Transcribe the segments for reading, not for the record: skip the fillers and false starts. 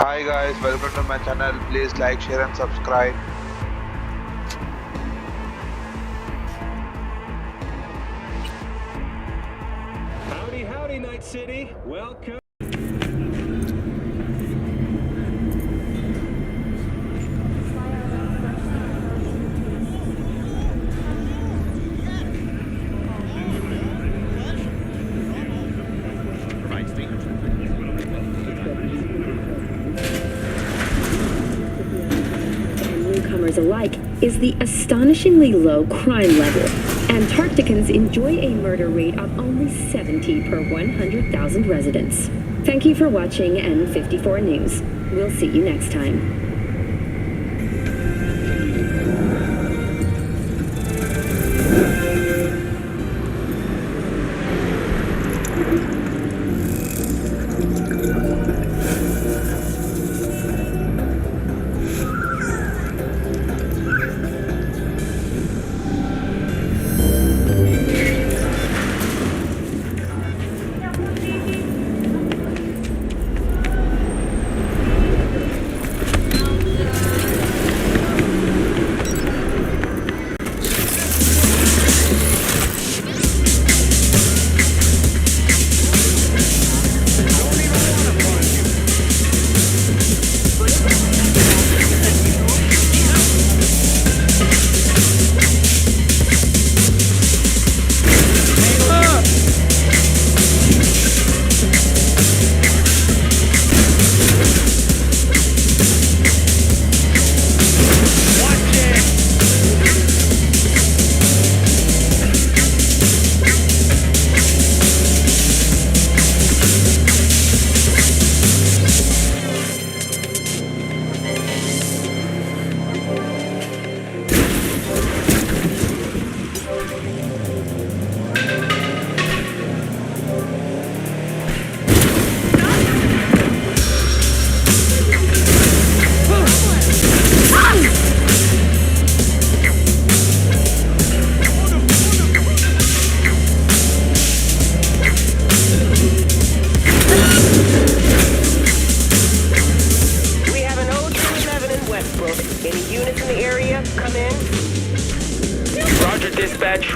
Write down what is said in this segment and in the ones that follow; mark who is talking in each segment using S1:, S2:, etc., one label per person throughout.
S1: Hi guys, welcome to my channel. Please like, share and subscribe.
S2: Howdy, howdy, Night City. Welcome.
S3: Newcomers alike is the astonishingly low crime level. Antarcticans enjoy a murder rate of only 70 per 100,000 residents. Thank you for watching N54 News. We'll see you next time.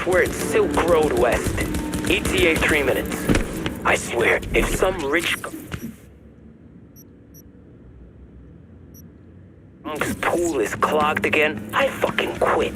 S4: We're at Silk Road West. ETA 3 minutes. I swear, if some rich monk's pool is clogged again, I fucking quit.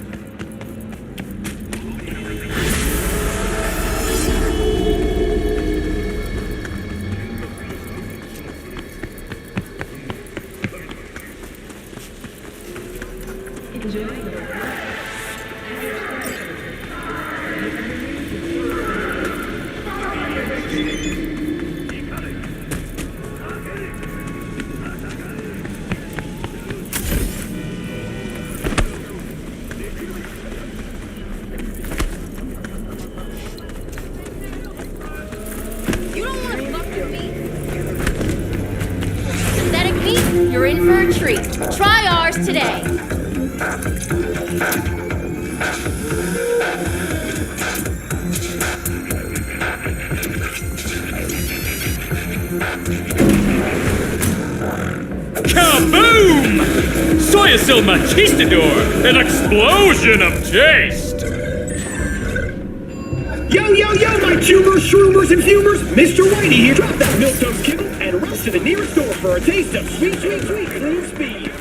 S5: You're in for a treat. Try ours today.
S6: Kaboom! Soyasil Machistador, an explosion of taste!
S2: Yo, my tubers, shroomers, and fumers! Mr. Whitey here. Drop that milk-toast kibble and rush to the nearest store for a taste of sweet cruise speed.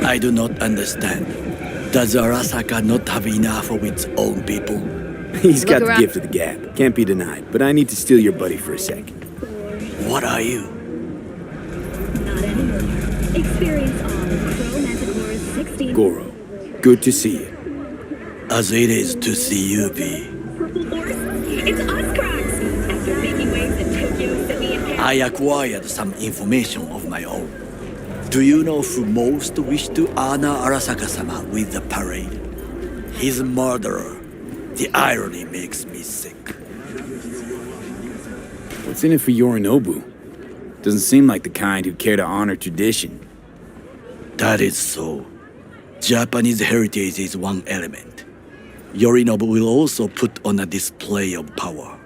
S7: I do not understand. Does Arasaka not have enough of its own people?
S8: He's got the gift of the gab. Can't be denied. But I need to steal your buddy for a sec.
S7: What are you?
S3: Not anymore. Experience on Crow Manticore's 16...
S8: Goro, good to see you.
S7: As it is to see you, V.
S3: Purple Horse? It's us, Cracks! After making waves in Tokyo, Sydney, and Paris...
S7: I acquired some information of my own. Do you know who most wished to honor Arasaka-sama with the parade? His murderer. The irony makes me sick.
S8: What's in it for Yorinobu? Doesn't seem like the kind who care to honor tradition.
S7: That is so. Japanese heritage is one element. Yorinobu will also put on a display of power.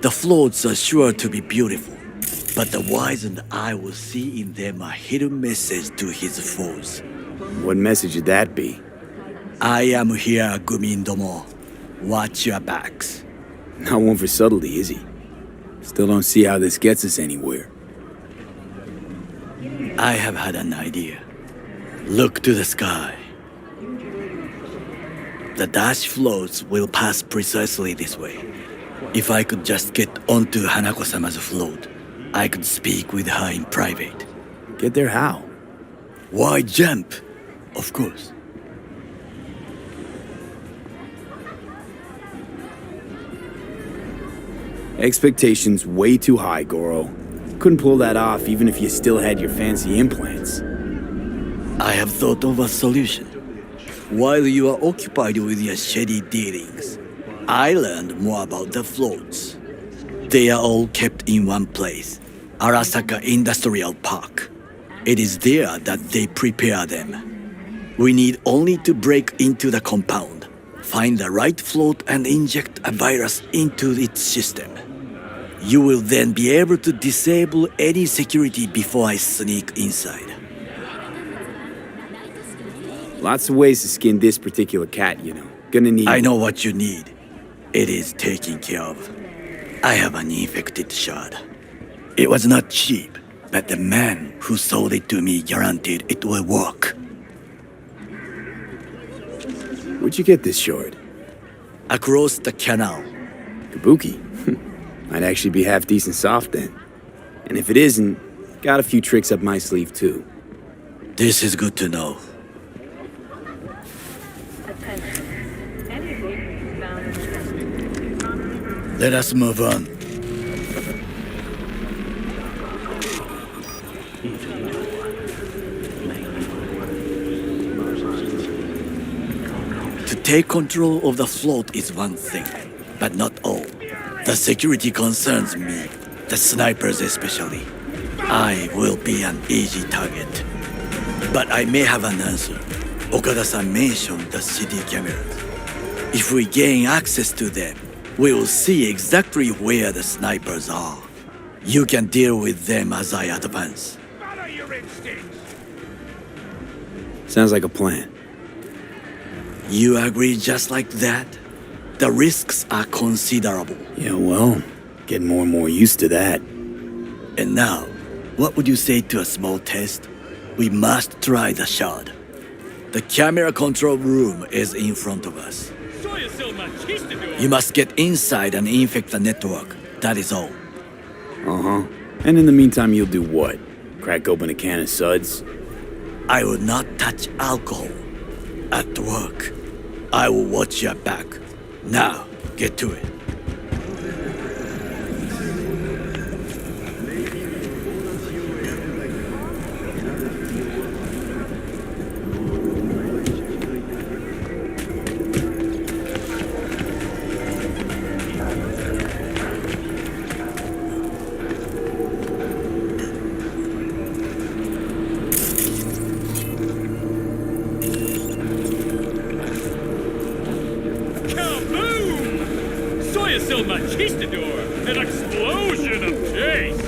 S7: The floats are sure to be beautiful. But the wizened eye will see in them a hidden message to his foes.
S8: What message would that be?
S7: I am here, Gumindomo. Watch your backs.
S8: Not one for subtlety, is he? Still don't see how this gets us anywhere.
S7: I have had an idea. Look to the sky. The dash floats will pass precisely this way. If I could just get onto Hanako-sama's float, I could speak with her in private.
S8: Get there how?
S7: Why jump? Of course.
S8: Expectations way too high, Goro. Couldn't pull that off even if you still had your fancy implants.
S7: I have thought of a solution. While you are occupied with your shady dealings, I learned more about the floats. They are all kept in one place, Arasaka Industrial Park. It is there that they prepare them. We need only to break into the compound, find the right float and inject a virus into its system. You will then be able to disable any security before I sneak inside.
S8: Lots of ways to skin this particular cat, you know. Gonna need...
S7: I know what you need. It is taken care of. I have an infected shard. It was not cheap, but the man who sold it to me guaranteed it will work.
S8: Where'd you get this shard?
S7: Across the canal.
S8: Kabuki. Might actually be half decent soft then. And if it isn't, got a few tricks up my sleeve too.
S7: This is good to know. Let us move on. To take control of the float is one thing, but not all. The security concerns me, the snipers especially. I will be an easy target. But I may have an answer. Okada-san mentioned the CD cameras. If we gain access to them, we will see exactly where the snipers are. You can deal with them as I advance.
S6: Follow your instincts.
S8: Sounds like a plan.
S7: You agree just like that? The risks are considerable.
S8: Yeah, well, getting more and more used to that.
S7: And now, what would you say to a small test? We must try the shard. The camera control room is in front of us. You must get inside and infect the network. That is all.
S8: Uh-huh. And in the meantime, you'll do what? Crack open a can of suds?
S7: I will not touch alcohol. At work, I will watch your back. Now, get to it.
S6: An explosion of taste!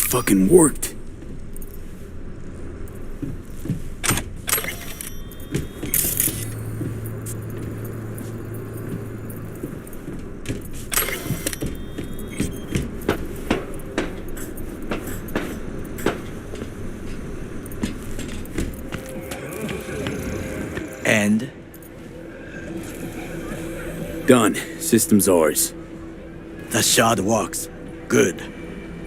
S8: fucking worked.
S7: And?
S8: Done. System's ours.
S7: The shard works. Good.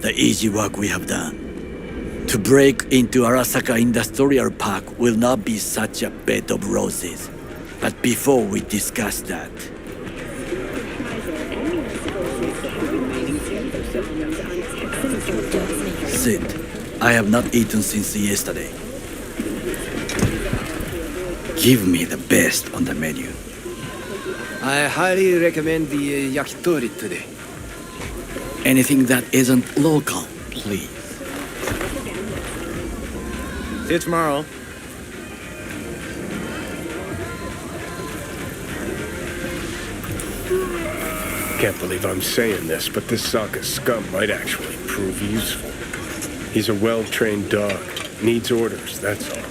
S7: The easy work we have done. To break into Arasaka Industrial Park will not be such a bed of roses. But before we discuss that... Sit. I have not eaten since yesterday. Give me the best on the menu.
S9: I highly recommend the yakitori today.
S7: Anything that isn't local, please.
S9: See you tomorrow.
S10: Can't believe I'm saying this, but this Sokka scum might actually prove useful. He's a well-trained dog. Needs orders, that's all.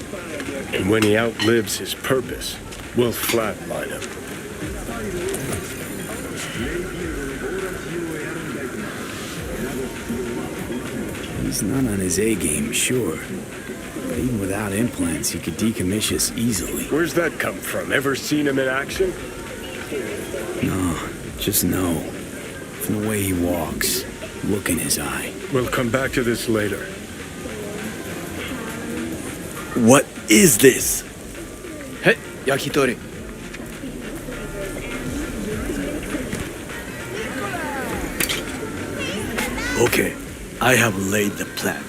S10: And when he outlives his purpose, we'll flatline him.
S8: He's not on his A-game, sure. But even without implants, he could decommission us easily.
S10: Where's that come from? Ever seen him in action?
S8: No, just know. From the way he walks, look in his eye.
S10: We'll come back to this later.
S7: What is this?
S9: Hey, yakitori.
S7: Okay, I have laid the plan.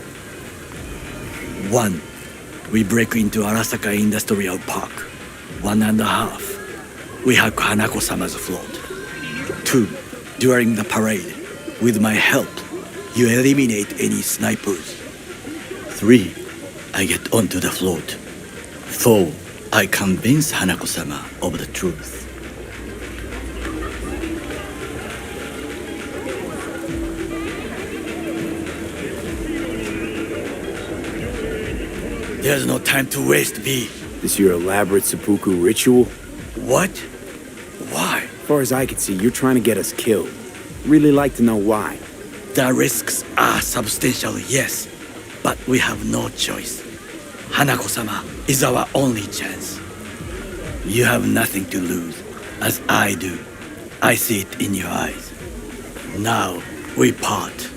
S7: 1. We break into Arasaka Industrial Park. 1.5. We hack Hanako-sama's float. 2. During the parade, with my help, you eliminate any snipers. 3. I get onto the float. 4. I convince Hanako-sama of the truth. There's no time to waste, B.
S8: This your elaborate seppuku ritual?
S7: What? Why?
S8: As far as I can see, you're trying to get us killed. Really like to know why.
S7: The risks are substantial, yes. But we have no choice. Hanako-sama is our only chance. You have nothing to lose, as I do. I see it in your eyes. Now, we part.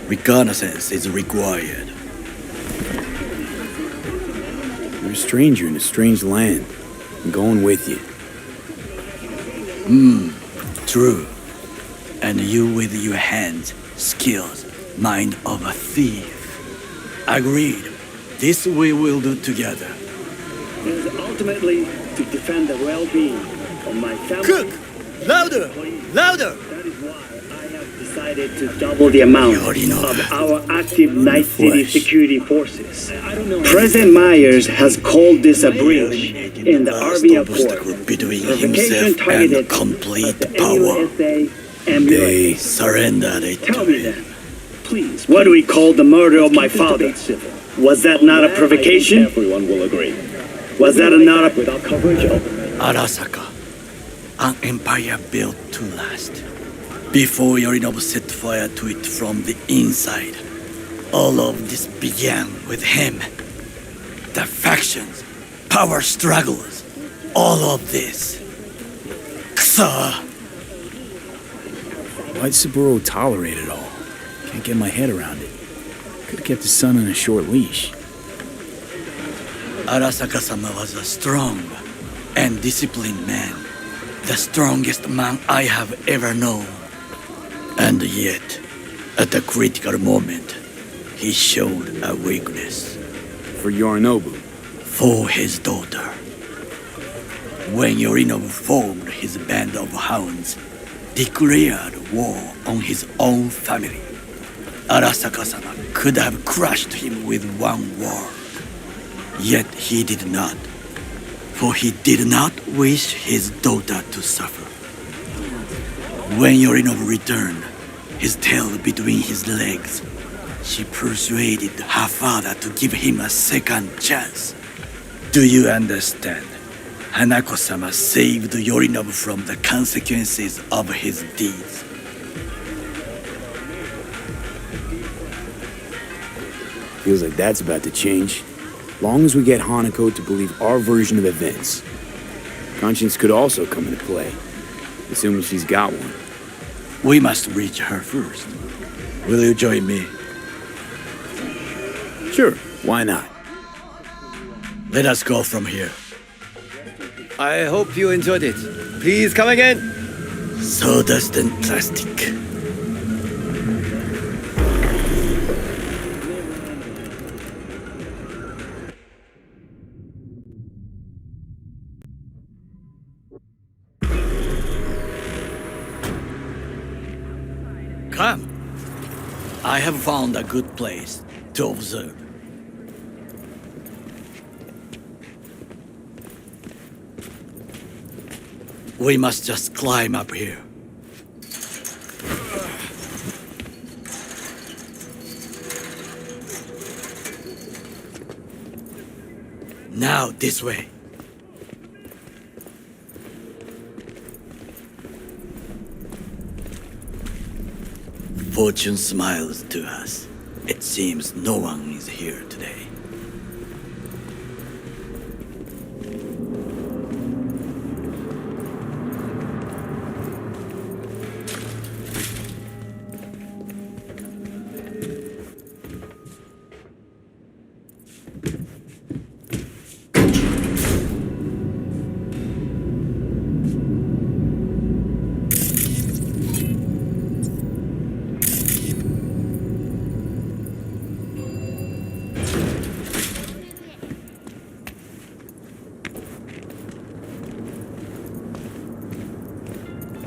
S7: Reconnaissance is required.
S8: You're a stranger in a strange land. I'm going with you.
S7: True. And you with your hands, skills, mind of a thief. Agreed. This we will do together.
S2: It is ultimately to defend the well-being of my family.
S7: Cook! Louder! Louder!
S2: That is why I have decided to double the amount of our active Night City security forces. President Myers has called this a breach in the RV Accord.
S7: Between
S2: Provocation
S7: himself
S2: targeted
S7: and complete
S2: at the
S7: power.
S2: NUSA and
S7: They
S2: Murex.
S7: surrendered it
S2: Tell
S7: to
S2: me
S7: me.
S2: then, please, what do we call the murder of my father? Was that not a provocation? Everyone will agree. Was that not a without coverage?
S7: Arasaka, an empire built to last. Before Yorinobu set fire to it from the inside, all of this began with him. The factions, power struggles, all of this. Ksa!
S8: Why'd Saburo tolerate it all? Can't get my head around it. Could've kept his son on a short leash.
S7: Arasaka-sama was a strong and disciplined man. The strongest man I have ever known. And yet, at the critical moment, he showed a weakness.
S8: For Yorinobu.
S7: For his daughter. When Yorinobu formed his band of hounds, declared war on his own family, Arasaka-sama could have crushed him with one word. Yet he did not, for he did not wish his daughter to suffer. When Yorinobu returned, his tail between his legs, She persuaded her father to give him a second chance. Do you understand? Hanako-sama saved Yorinobu from the consequences of his deeds.
S8: Feels like that's about to change. Long as we get Hanako to believe our version of events. Conscience could also come into play, assuming she's got one.
S7: We must reach her first. Will you join me?
S8: Sure, why not?
S7: Let us go from here.
S9: I hope you enjoyed it. Please come again.
S7: Sawdust and plastic. Come. I have found a good place to observe. We must just climb up here. Now this way. Fortune smiles to us. It seems no one is here today.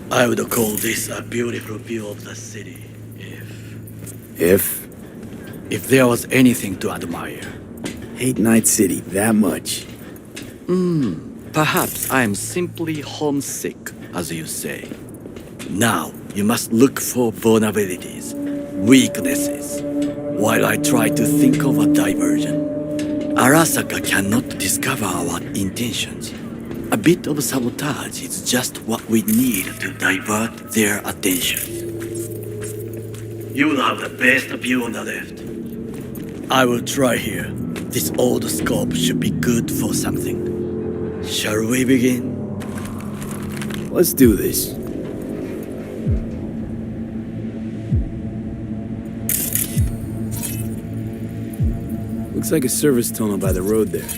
S7: I would call this a beautiful view of the city, if there was anything to admire.
S8: Hate Night City that much.
S7: Perhaps I'm simply homesick, as you say. Now, you must look for vulnerabilities, weaknesses, while I try to think of a diversion. Arasaka cannot discover our intentions. A bit of sabotage is just what we need to divert their attention. You will have the best view on the left. I will try here. This old scope should be good for something. Shall we begin?
S8: Let's do this. Looks like a service tunnel by the road there.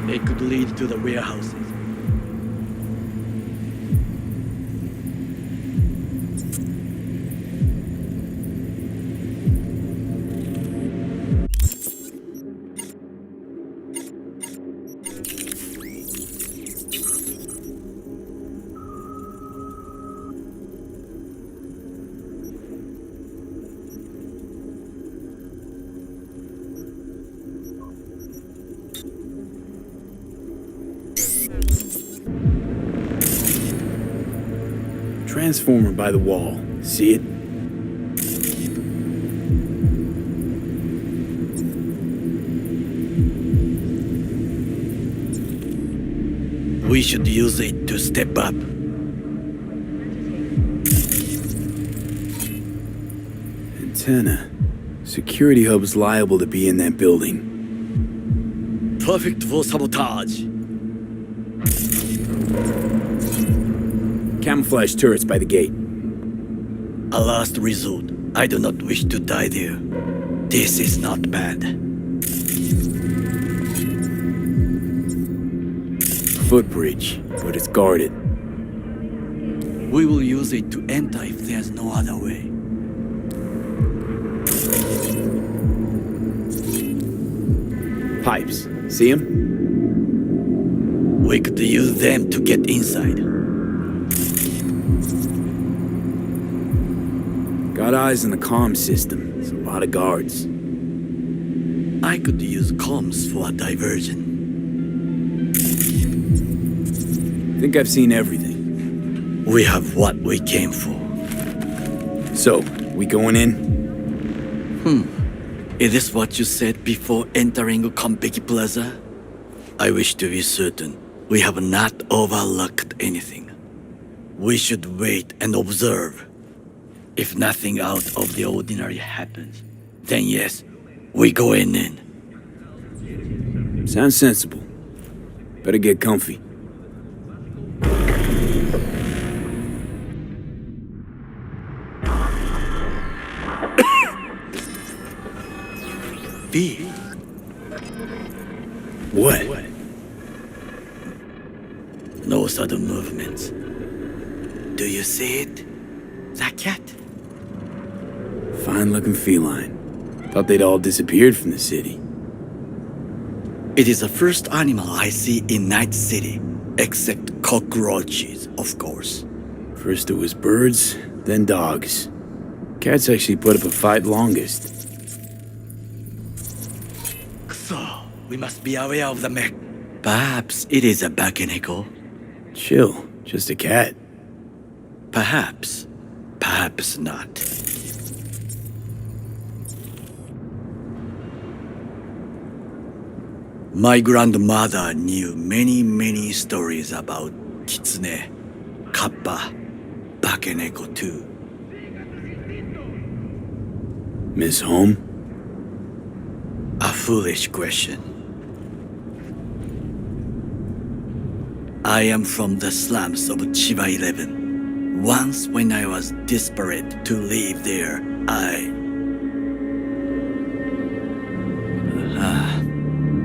S7: It could lead to the warehouses.
S8: Transformer by the wall. See it?
S7: We should use it to step up.
S8: Antenna. Security hub's liable to be in that building.
S7: Perfect for sabotage.
S8: Camouflage turrets by the gate.
S7: A last resort. I do not wish to die there. This is not bad.
S8: Footbridge, but it's guarded.
S7: We will use it to enter if there's no other way.
S8: Pipes. See them?
S7: We could use them to get inside.
S8: Got eyes on the comm system. There's a lot of guards.
S7: I could use comms for a diversion.
S8: Think I've seen everything.
S7: We have what we came for.
S8: So, we going in?
S7: Is this what you said before entering Konpeki Plaza? I wish to be certain we have not overlooked anything. We should wait and observe. If nothing out of the ordinary happens, then yes, we go in.
S8: Sounds sensible. Better get comfy.
S7: B.
S8: What?
S7: No sudden movements. Do you see it? That cat?
S8: Fine-looking feline. Thought they'd all disappeared from the city.
S7: It is the first animal I see in Night City, except cockroaches, of course.
S8: First it was birds, then dogs. Cats actually put up a fight longest.
S7: So, we must be aware of the mech. Perhaps it is a Bakeneko.
S8: Chill, just a cat.
S7: Perhaps. Perhaps not. My grandmother knew many stories about Kitsune, Kappa, Bakeneko too.
S8: Miss Home?
S7: A foolish question. I am from the slums of Chiba 11. Once when I was desperate to live there,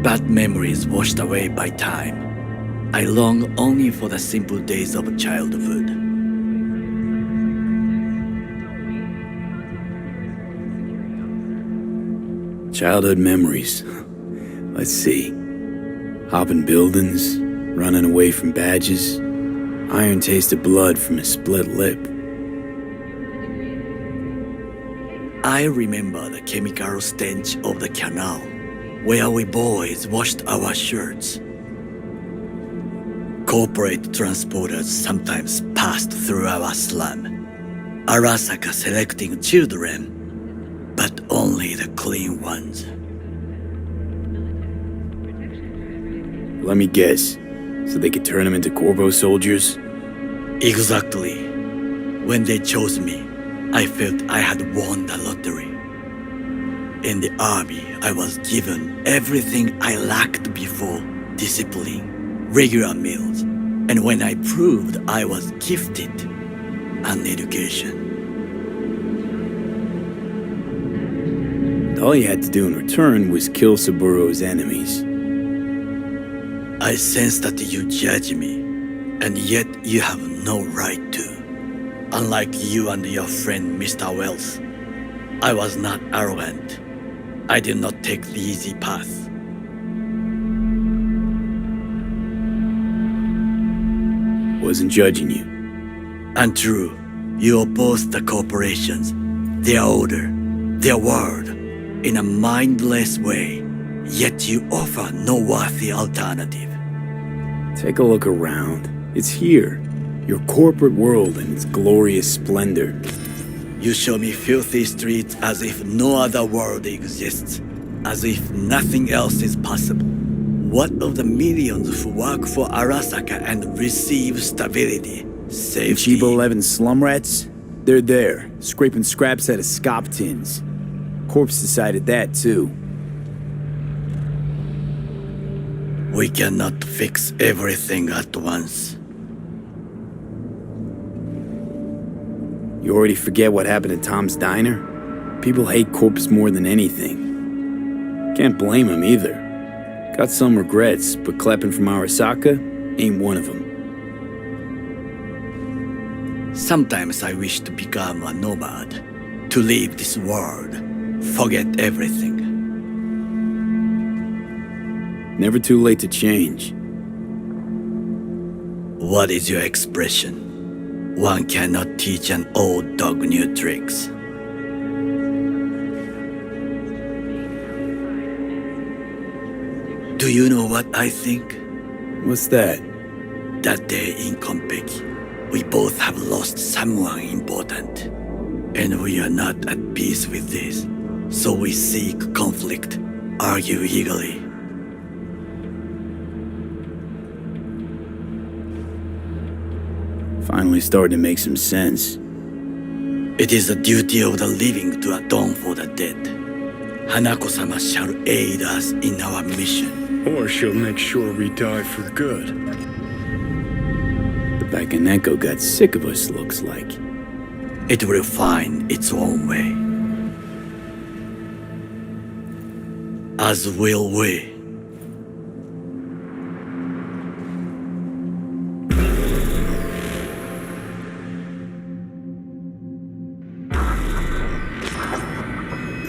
S7: bad memories washed away by time. I long only for the simple days of childhood.
S8: Childhood memories. Let's see. Hopping buildings, running away from badges, iron-tasted blood from a split lip.
S7: I remember the chemical stench of the canal, where we boys washed our shirts. Corporate transporters sometimes passed through our slum, Arasaka selecting children, but only the clean ones.
S8: Let me guess. So they could turn them into Corvo soldiers?
S7: Exactly. When they chose me, I felt I had won the lottery. In the army, I was given everything I lacked before: discipline, regular meals, and when I proved I was gifted, an education.
S8: All you had to do in return was kill Saburo's enemies.
S7: I sense that you judge me, and yet you have no right to. Unlike you and your friend Mr. Wells, I was not arrogant. I did not take the easy path.
S8: Wasn't judging you.
S7: Untrue. You oppose the corporations, their order, their word, in a mindless way, yet you offer no worthy alternative.
S8: Take a look around. It's here. Your corporate world in its glorious splendor.
S7: You show me filthy streets as if no other world exists, as if nothing else is possible. What of the millions who work for Arasaka and receive stability, safety?
S8: Chiba 11 slum rats? They're there, scraping scraps out of scop tins. Corpse decided that too.
S7: We cannot fix everything at once.
S8: You already forget what happened at Tom's Diner? People hate Corpse more than anything. Can't blame him either. Got some regrets, but clapping from Arasaka ain't one of them.
S7: Sometimes I wish to become a nomad, to leave this world, forget everything.
S8: Never too late to change.
S7: What is your expression? One cannot teach an old dog new tricks. Do you know what I think?
S8: What's that?
S7: That day in Compeki, we both have lost someone important. And we are not at peace with this. So we seek conflict, argue eagerly.
S8: Finally starting to make some sense.
S7: It is the duty of the living to atone for the dead. Hanako-sama shall aid us in our mission.
S10: Or she'll make sure we die for good.
S8: The Bakaneko got sick of us, looks like.
S7: It will find its own way. As will we.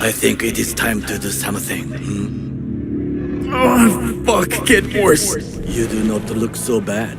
S7: I think it is time to do something.
S8: Oh, fuck, get worse.
S7: You do not look so bad.